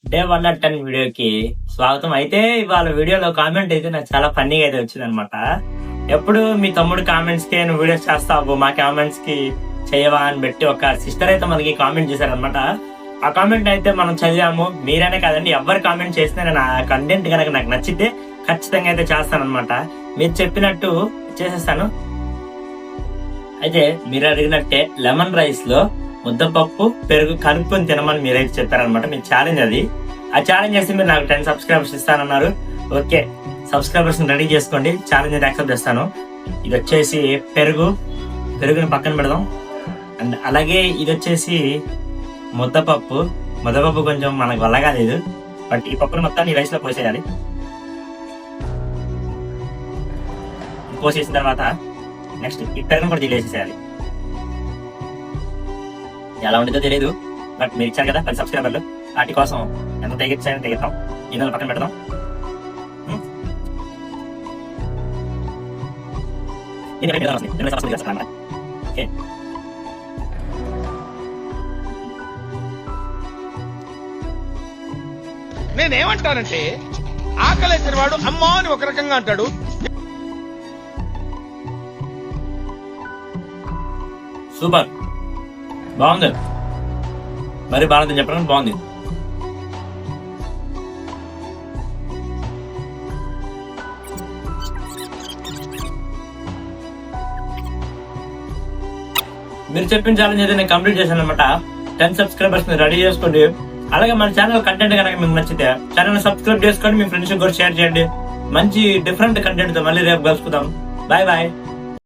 Day 110 వీడియోకి స్వాగతం. అయితే ఇవాళ వీడియోలో కామెంట్ అయితే నాకు చాలా ఫన్నీగా అయితే వచ్చింది అనమాట. ఎప్పుడు మీ తమ్ముడు కామెంట్స్ కి నువ్వు వీడియోస్ చేస్తావు, మా కామెంట్స్ కి చేయవా అని పెట్టి ఒక సిస్టర్ అయితే మనకి కామెంట్ చేశారనమాట. ఆ కామెంట్ అయితే మనం చదివాము. మీరైనా కాదండి, ఎవరు కామెంట్ చేసినా నేను ఆ కంటెంట్ కనుక నాకు నచ్చితే ఖచ్చితంగా అయితే చేస్తాను అనమాట. మీరు చెప్పినట్టు చేసేస్తాను. అయితే మీరు అడిగినట్టే లెమన్ రైస్ లో ముద్దపప్పు పెరుగు కలుపుకొని తినమని మీరైతే చెప్పారనమాట. మీ ఛాలెంజ్ అది. ఆ ఛాలెంజ్ చేసి మీరు నాకు 10 సబ్స్క్రైబర్స్ ఇస్తానన్నారు. ఓకే, సబ్స్క్రైబర్స్ రెడీ చేసుకోండి, ఛాలెంజ్ అయితే యాక్సెప్ట్ చేస్తాను. ఇది వచ్చేసి పెరుగుని పక్కన పెడదాం. అండ్ అలాగే ఇది వచ్చేసి ముద్దపప్పు కొంచెం మనకు వల్ల కాలేదు, బట్ ఈ పప్పును మొత్తాన్ని రైస్ లో పోసేయాలి. పోసేసిన తర్వాత నెక్స్ట్ ఈ పెరుగును కూడా తీసేసేయాలి. ఎలా ఉంటుందో తెలియదు, బట్ మీరు ఇచ్చారు కదా 10 సబ్స్క్రైబర్లు, వాటి కోసం ఎంత తెగిచ్చాయని తెగిద్దాం. ఇందులో పక్కన పెడదాం. ఓకే, నేనేమంటానంటే ఆకలేసిన వాడు అమ్మా అని ఒక రకంగా అంటాడు. సూపర్, బాగుంది. మరి బాగుందని చెప్పడం బాగుంది. మీరు చెప్పిన ఛాలెంజ్ అయితే నేను కంప్లీట్ చేశాను అనమాట. 10 సబ్స్క్రైబర్స్ రెడీ చేసుకోండి. అలాగే మన ఛానల్ కంటెంట్ కనుక మీకు నచ్చితే ఛానల్ సబ్స్క్రైబ్ చేసుకోండి, మీ ఫ్రెండ్స్ కూడా షేర్ చేయండి. మంచి డిఫరెంట్ కంటెంట్ తో మళ్ళీ రేపు కలుసుకుందాం. Bye bye.